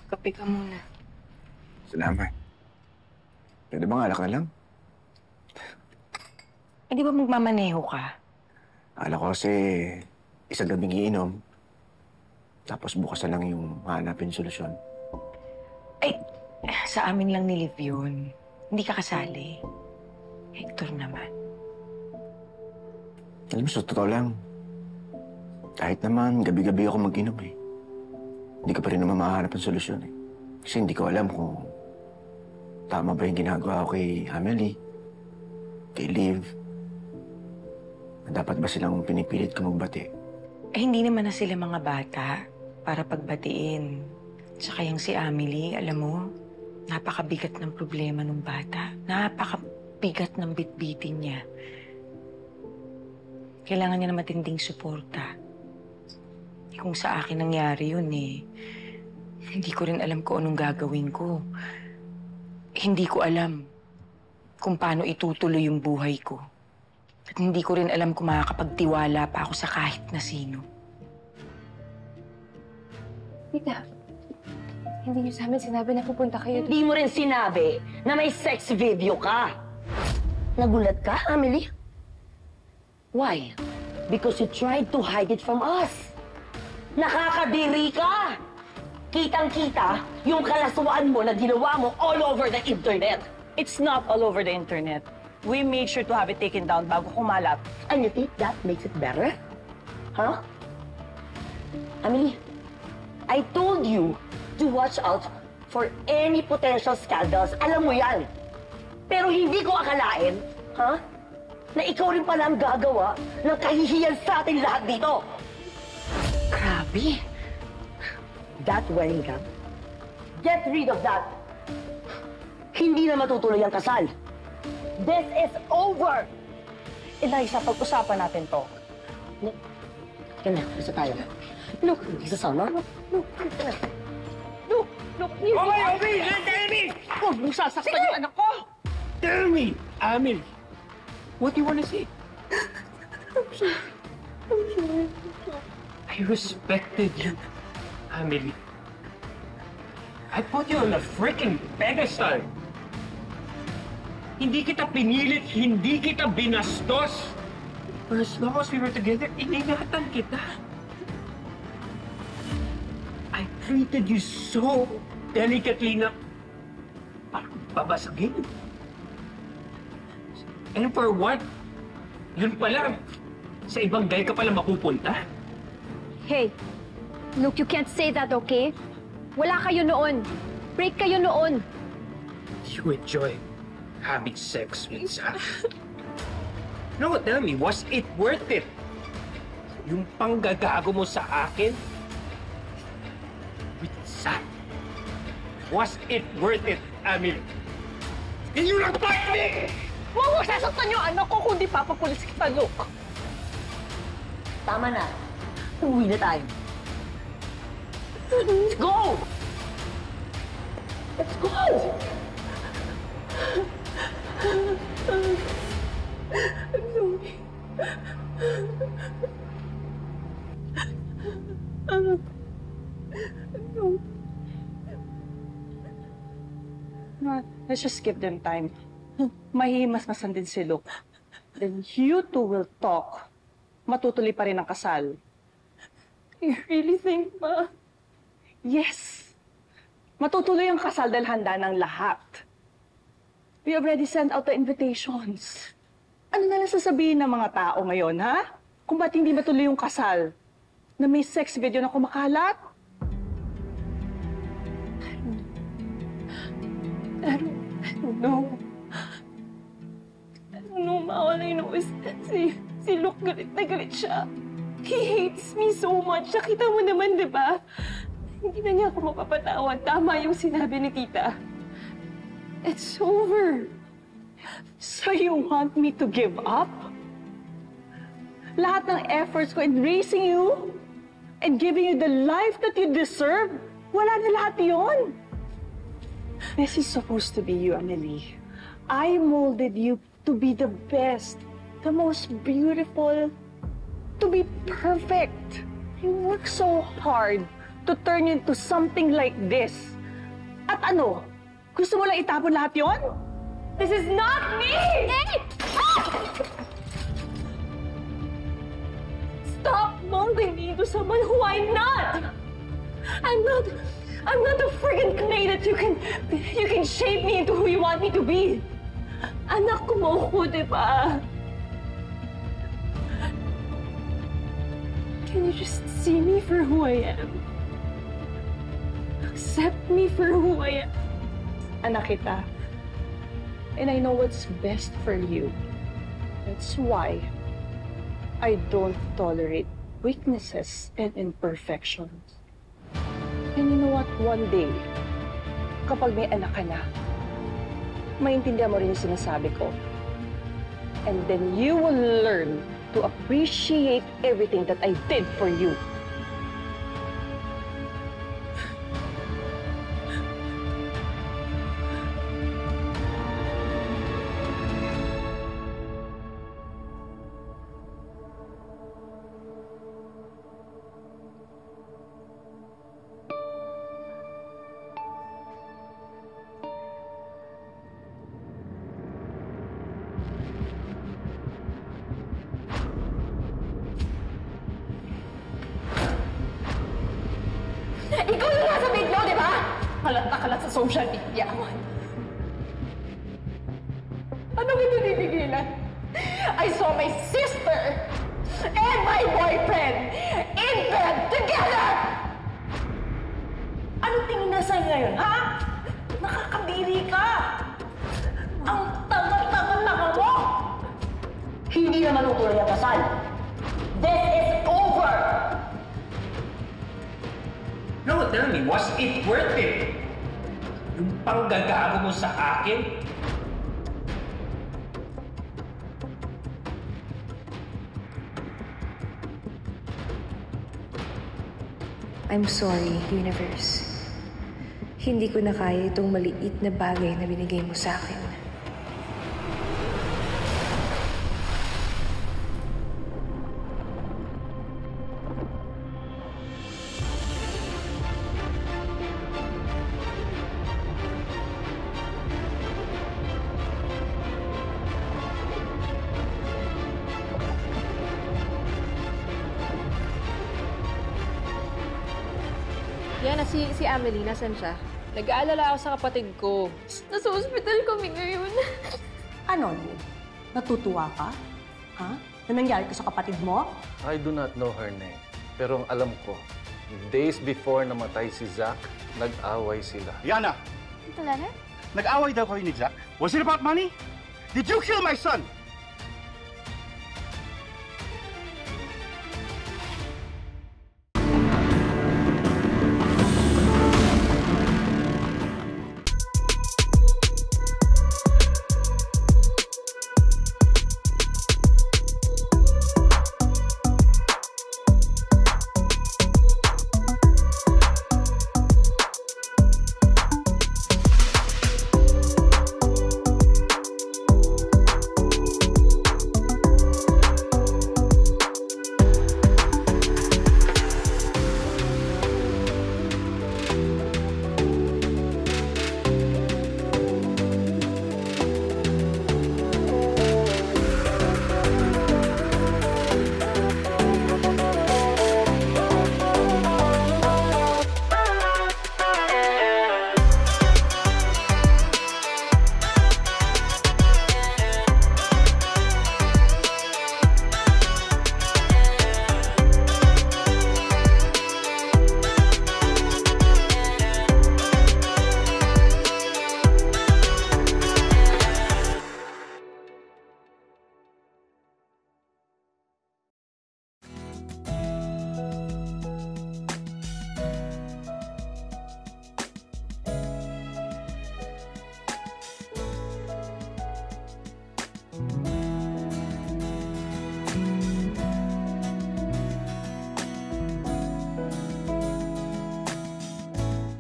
Kape ka muna. Salamat. Pwede bang alak na lang? Eh, di ba magmamaneho ka? Akala ko kasi isang gabing iinom. Tapos bukas na lang yung hanapin solusyon. Ay, sa amin lang ni Liv yun. Hindi ka kasali. Hector naman. Alam mo, sa totoo lang, kahit naman gabi-gabi ako mag-inom eh. Hindi ko pa rin naman makahanap ng solusyon eh. Kasi hindi ko alam kung tama ba yung ginagawa ko kay Amelie, kay Liv. Dapat ba silang pinipilit ko magbati? Eh, hindi naman na sila mga bata para pagbatiin. Tsaka yung si Amelie, alam mo, napakabigat ng problema ng bata. Napakabigat ng bitbitin niya. Kailangan niya na matinding suporta. Kung sa akin nangyari yun eh, hindi ko rin alam kung anong gagawin ko. Hindi ko alam kung paano itutuloy yung buhay ko. At hindi ko rin alam kung makakapagtiwala pa ako sa kahit na sino. Tita, hindi niyo sa amin sinabi na pupunta kayo. Hindi mo rin sinabi na may sex video ka. Nagulat ka, Amelie? Why? Because you tried to hide it from us. Nakakadiri ka! Kitang-kita yung kalaswaan mo na ginawa mo all over the internet. It's not all over the internet. We made sure to have it taken down bago kumalat. And you think that makes it better? Huh? Amelie, I told you to watch out for any potential scandals. Alam mo yan. Pero hindi ko akalain, na ikaw rin pala ang gagawa ng kahihiyan sa ating lahat dito. Grabe. That wedding gown. Get rid of that. Hindi na matutuloy ang kasal. This is over! Eliza, pag-usapan natin to. Kaya na, isa tayo. Look, isasama. Look, Okay, okay! Tell me! Huwag mong sasaktan yung anak ko! Tell me, Amelie! What do you want to say? I'm sorry. I respected you, Amelie. I put you on a freaking pedestal. Hindi kita pinilit, hindi kita binastos. For as long as we were together, iningatan kita. I treated you so delicately na parang babasagin. And for what? Yun pala, sa ibang guy ka pala mapupunta. Hey, look, you can't say that, okay? Wala kayo noon. Break kayo noon. You enjoy having sex with Zach. No, tell me, was it worth it? Yung panggagago mo sa akin? With Zach. Was it worth it, Amelie? Can you not fight me? Huwag mo sasaktan yung anak ko kundi papapulis kita, Luke. tama na. Uwi na tayo. Let's go! Let's go! Let's just give them time. Mahihimas-masan din si Luke. Then you two will talk. Matutuloy pa rin ang kasal. You really think, Ma? Yes. Matutuloy ang kasal dahil handa ng lahat. We already sent out the invitations. Ano na lang sasabihin ng mga tao ngayon, ha? Kung ba't hindi matuloy yung kasal? Na may sex video na kumakalat? I don't know. I don't know, Ma. All I know is si Luke galit na galit siya. He hates me so much. Nakita mo naman, di ba? Hindi na niya ako mapapatawad. Tama yung sinabi ni Tita. It's over. So you want me to give up? Lahat ng efforts ko in raising you and giving you the life that you deserve, wala na lahat yun. This is supposed to be you, Amelie. I molded you to be the best, the most beautiful, to be perfect. You work so hard to turn into something like this. At ano? Gusto mo lang itapon lahat yon? This is not me! Stop molding me into someone who I'm not! I'm not the friggin' clay that you can shape me into who you want me to be. Anak ko mo ko, di ba? Can you just see me for who I am? Accept me for who I am. Anak kita. And I know what's best for you. That's why I don't tolerate weaknesses and imperfections. And you know what? One day, kapag may anak ka na, maintindihan mo rin yung sinasabi ko. And then you will learn to appreciate everything that I did for you. Ikaw yung nasa video, di ba? Kalat na kalat sa social media. Anong hindi titigilan? I saw my sister and my boyfriend in bed together! Anong tingin na sa'yo ngayon, ha? Nakakadiri ka! Ang tanga-tanga mo! Hindi na manutuloy ang kasal. This is over! No, tell me, was it worth it? Yung panggagago mo sa akin? I'm sorry, Universe. Hindi ko na kaya itong maliit na bagay na binigay mo sa akin. Yan, si Amelie, nasan siya? Nag-aalala ako sa kapatid ko. Nasa ospital kami ngayon. Ano? Natutuwa ka? Ha? Na nangyari ko sa kapatid mo? I do not know her name. Pero ang alam ko, days before namatay si Zach, nag-away sila. Yana! Talaga? Nag-away daw kayo ni Jack? Was it about money? Did you kill my son?